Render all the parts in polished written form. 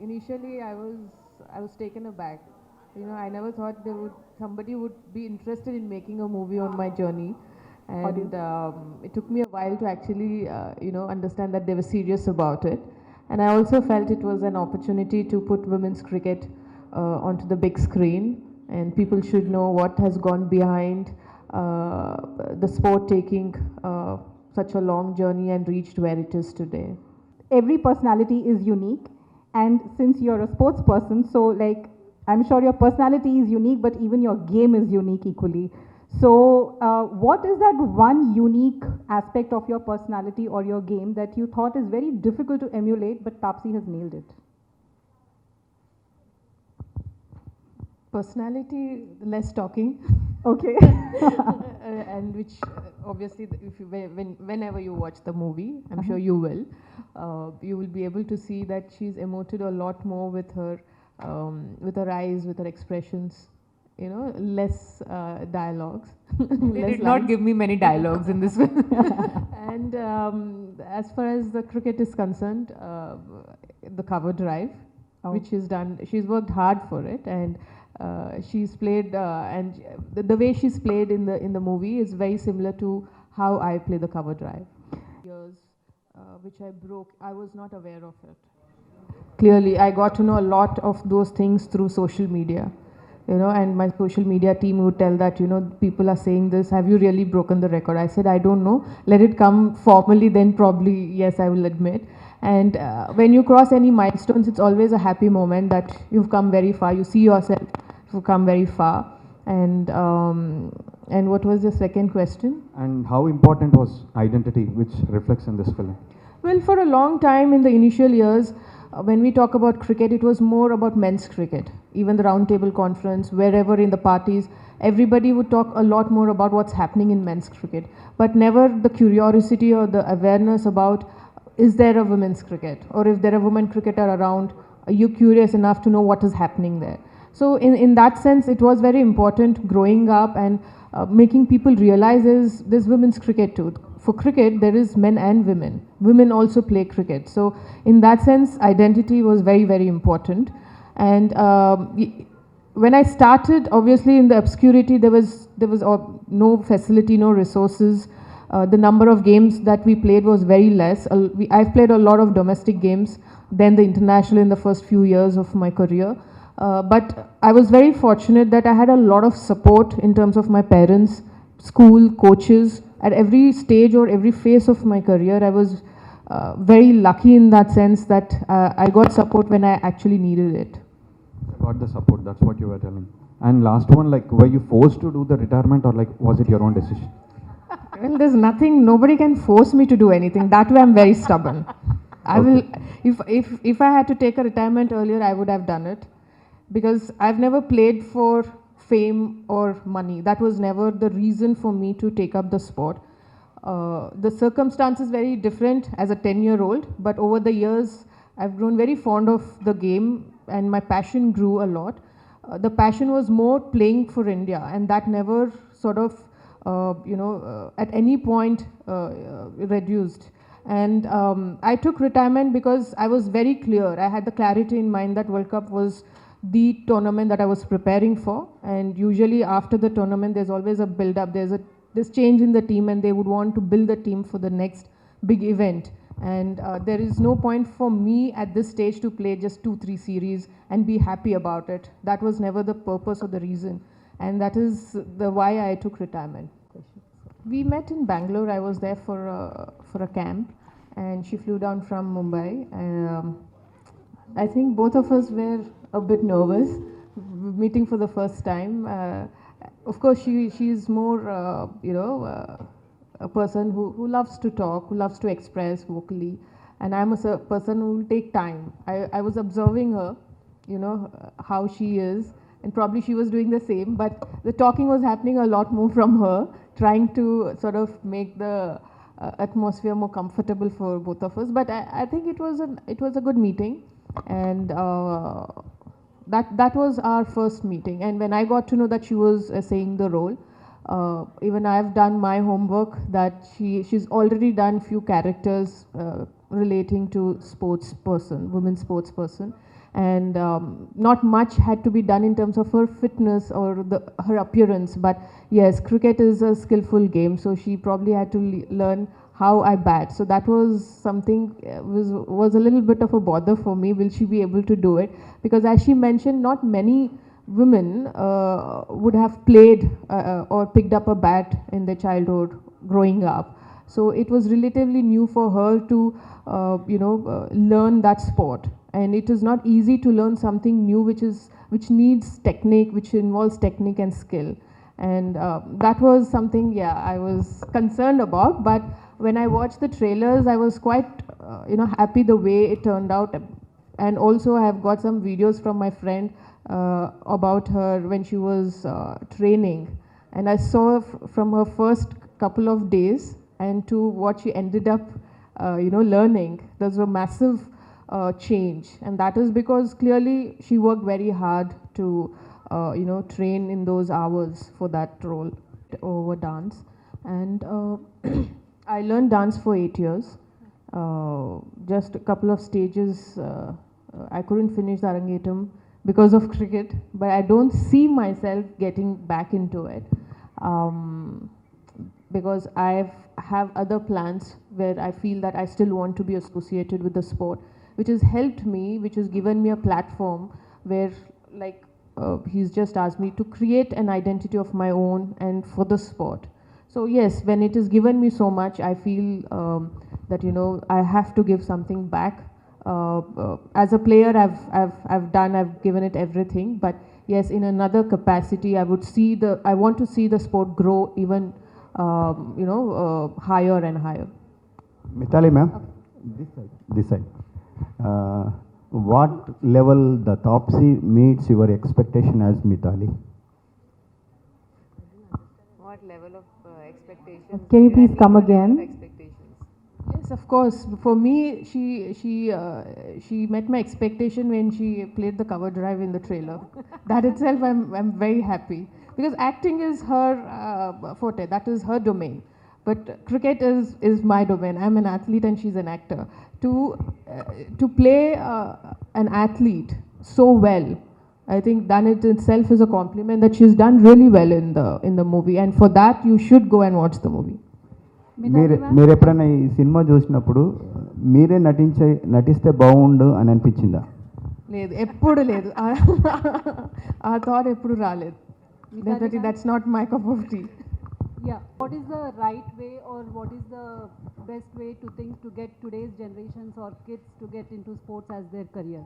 initially I was taken aback. You know, I never thought somebody would be interested in making a movie on my journey, and it took me a while to actually understand that they were serious about it. And I also felt it was an opportunity to put women's cricket onto the big screen, and people should know what has gone behind the sport taking such a long journey and reached where it is today. Every personality is unique, and since you're a sports person, so like I'm sure your personality is unique, but even your game is unique equally. So what is that one unique aspect of your personality or your game that you thought is very difficult to emulate, but Taapsee has nailed it? Personality, less talking. Okay. And which obviously, if you, whenever you watch the movie, I'm sure you will be able to see that she's emoted a lot more with her eyes, with her expressions. You know, less dialogues. They did not give me many dialogues in this film. And as far as the cricket is concerned, the cover drive, which is done, she's worked hard for it, and she's played, and the way she's played in the movie is very similar to how I play the cover drive. Years, which I broke, I was not aware of it. Clearly, I got to know a lot of those things through social media. You know, and my social media team would tell that, you know, people are saying this, have you really broken the record? I said, I don't know, let it come formally, then probably, yes, I will admit. And when you cross any milestones, it's always a happy moment that you've come very far, you see yourself, you've come very far. And what was the second question? And how important was identity, which reflects in this film? Well, for a long time in the initial years, when we talk about cricket, it was more about men's cricket. Even the round table conference, wherever in the parties, everybody would talk a lot more about what's happening in men's cricket, but never the curiosity or the awareness about, is there a women's cricket? Or if there are women cricketer around, are you curious enough to know what is happening there? So in that sense, it was very important growing up and making people realize there's women's cricket too. For cricket, there is men and women. Women also play cricket. So in that sense, identity was very, very important. And when I started, obviously in the obscurity, there was no facility, no resources. The number of games that we played was very less. I've played a lot of domestic games, then the international in the first few years of my career. But I was very fortunate that I had a lot of support in terms of my parents, school, coaches. At every stage or every phase of my career, I was very lucky in that sense that I got support when I actually needed it. Got the support, that's what you were telling. And last one, like, were you forced to do the retirement, or like, was it your own decision? Well, there's nothing, nobody can force me to do anything. That way I'm very stubborn. I will, if I had to take a retirement earlier, I would have done it. Because I've never played for fame or money. That was never the reason for me to take up the sport. The circumstance is very different as a 10-year-old, but over the years, I've grown very fond of the game and my passion grew a lot. The passion was more playing for India, and that never sort of, at any point reduced. And I took retirement because I was very clear. I had the clarity in mind that World Cup was the tournament that I was preparing for, and usually after the tournament there's always a build up, there's change in the team, and they would want to build the team for the next big event, and there is no point for me at this stage to play just 2-3 series and be happy about it. That was never the purpose or the reason, and that is the why I took retirement. We met in Bangalore. I was there for a camp, and she flew down from Mumbai, and I think both of us were a bit nervous meeting for the first time. Of course, she's more, a person who loves to talk, who loves to express vocally, and I'm a person who will take time. I was observing her, how she is, and probably she was doing the same, but the talking was happening a lot more from her, trying to sort of make the atmosphere more comfortable for both of us. But I think it was a good meeting, and that was our first meeting. And when I got to know that she was saying the role, even I've done my homework that she's already done few characters relating to sports person, women sports person. And not much had to be done in terms of her fitness or her appearance. But yes, cricket is a skillful game, so she probably had to learn how I bat. So that was something was a little bit of a bother for me. Will she be able to do it? Because as she mentioned, not many women would have played or picked up a bat in their childhood growing up. So it was relatively new for her to learn that sport. And it is not easy to learn something new which needs technique, which involves technique and skill. And that was something, yeah, I was concerned about. But when I watched the trailers, I was quite happy the way it turned out. And also I have got some videos from my friend about her when she was training. And I saw from her first couple of days and to what she ended up learning, there's a massive change. And that is because clearly she worked very hard to train in those hours for that role over dance. And I learned dance for 8 years. Just a couple of stages, I couldn't finish the Arangetam because of cricket, but I don't see myself getting back into it because I have other plans where I feel that I still want to be associated with the sport, which has helped me, which has given me a platform where, like he's just asked me to create an identity of my own and for the sport. So yes, when it is given me so much, I feel that I have to give something back. As a player, I've given it everything. But yes, in another capacity, I want to see the sport grow even higher and higher. Mithali ma'am, this side. What level the Taapsee meets your expectation as Mithali? What level of expectations? Can you please come again? Yes, of course. For me, she met my expectation when she played the cover drive in the trailer. That itself, I'm very happy because acting is her forte. That is her domain. But cricket is my domain. I'm an athlete and she's an actor. To play an athlete so well, I think that it itself is a compliment that she's done really well in the movie. And for that, you should go and watch the movie. మీరు ఎప్పుడైనా ఈ cinema చూసినప్పుడు మీరే నటిస్తే బాగుండు అని అనిపించిందా? లేదు, ఎప్పుడు లేదు. ఆ థాట్ ఎప్పుడు రాలేదు. Definitely that's not my cup of tea. Yeah, what is the right way or what is the best way to think to get today's generations or kids to get into sports as their career?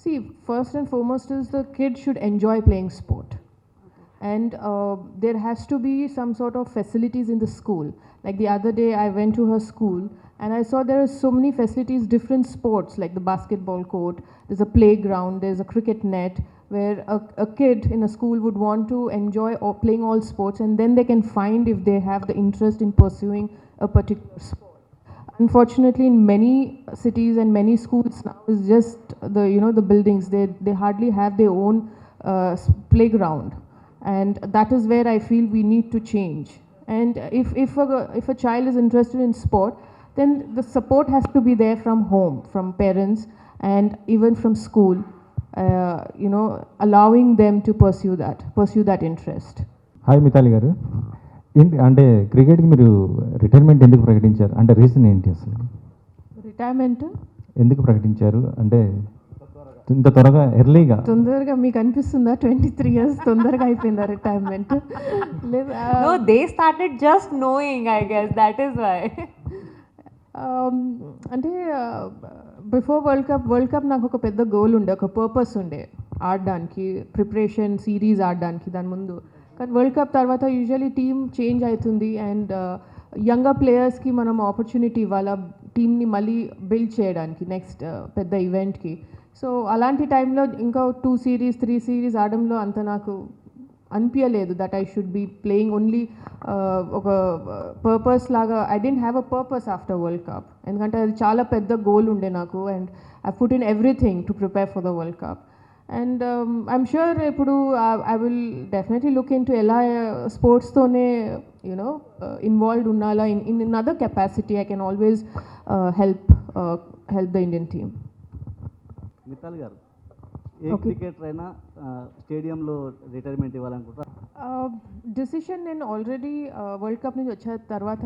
See, first and foremost is the kid should enjoy playing sport. And there has to be some sort of facilities in the school. Like the other day I went to her school and I saw there are so many facilities, different sports like the basketball court, there's a playground, there's a cricket net where a kid in a school would want to enjoy playing all sports, and then they can find if they have the interest in pursuing a particular sport. Unfortunately, in many cities and many schools now is just the buildings, they hardly have their own playground. And that is where I feel we need to change. And if a child is interested in sport, then the support has to be there from home, from parents, and even from school, allowing them to pursue that interest. Hi Mithali గారు, ఏంటి అంటే క్రికెట్కి మీరు retirement ఎందుకు ప్రకటించారు? అంటే reason ఏంటి అసలు? రిటైర్మెంట్ ఎందుకు ప్రకటించారు? అంటే ఇంత త్వరగా ఎర్లీగా? తొందరగా మీకు అనిపిస్తుందా 23 years తొందరగా అయిపోయిందా retirement? No, they started just knowing, I guess. That is why. అంటే బిఫోర్ వరల్డ్ కప్ నాకు ఒక పెద్ద గోల్ ఉండే, ఒక పర్పస్ ఉండే ఆడడానికి, ప్రిపరేషన్ సిరీస్ ఆడడానికి దాని ముందు. కానీ వరల్డ్ కప్ తర్వాత యూజువల్లీ టీమ్ చేంజ్ అవుతుంది అండ్ యంగర్ ప్లేయర్స్కి మనం ఆపర్చునిటీ ఇవ్వాలి టీమ్ని మళ్ళీ బిల్డ్ చేయడానికి నెక్స్ట్ పెద్ద ఈవెంట్కి. సో అలాంటి టైంలో ఇంకా 2 series 3 series ఆడడంలో అంత నాకు అనిపించలేదు that I should be playing only ఒక పర్పస్ లాగా. I didn't have a purpose after world cup, ఎందుకంటే అది చాలా పెద్ద గోల్ ఉండే నాకు and I put in everything to prepare for the world cup. And I'm sure ఇప్పుడు I will definitely look in to ఎలా స్పోర్ట్స్తోనే ఇన్వాల్వ్డ్ ఉండాలా in other capacity. I can always help help the Indian team. Mithali garu ఏ cricketer అయినా స్టేడియంలో retirement ఇవ్వాలనుకుంటారా? Decision నేను already world cup నుంచి వచ్చే తర్వాత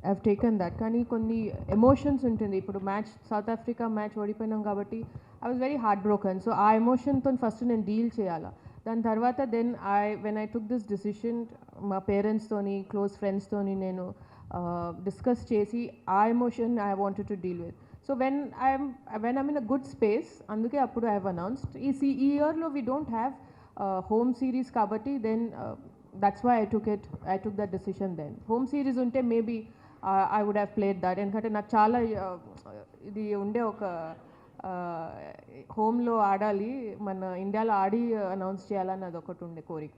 హ్యావ్ టేకన్ దట్. కానీ కొన్ని ఎమోషన్స్ ఉంటుంది. ఇప్పుడు మ్యాచ్ సౌత్ ఆఫ్రికా మ్యాచ్ ఓడిపోయినాం కాబట్టి I was very heart broken. So ఆ ఎమోషన్తో ఫస్ట్ నేను డీల్ చేయాలా. దాని తర్వాత then when I took this decision మా పేరెంట్స్తోని క్లోజ్ ఫ్రెండ్స్తోని నేను డిస్కస్ చేసి ఆ emotion I wanted to deal with. So when I'm in a good space అందుకే అప్పుడు ఐ హ్యావ్ అనౌన్స్డ్. ఈ ఇయర్లో we don't have home series కాబట్టి then that's why I took that decision. Then home series ఉంటే maybe I would have played that. ఎందుకంటే నాకు చాలా ఇది ఉండే ఒక హోమ్లో ఆడాలి, మన ఇండియాలో ఆడి అనౌన్స్ చేయాలని అది ఒకటి ఉండే కోరిక.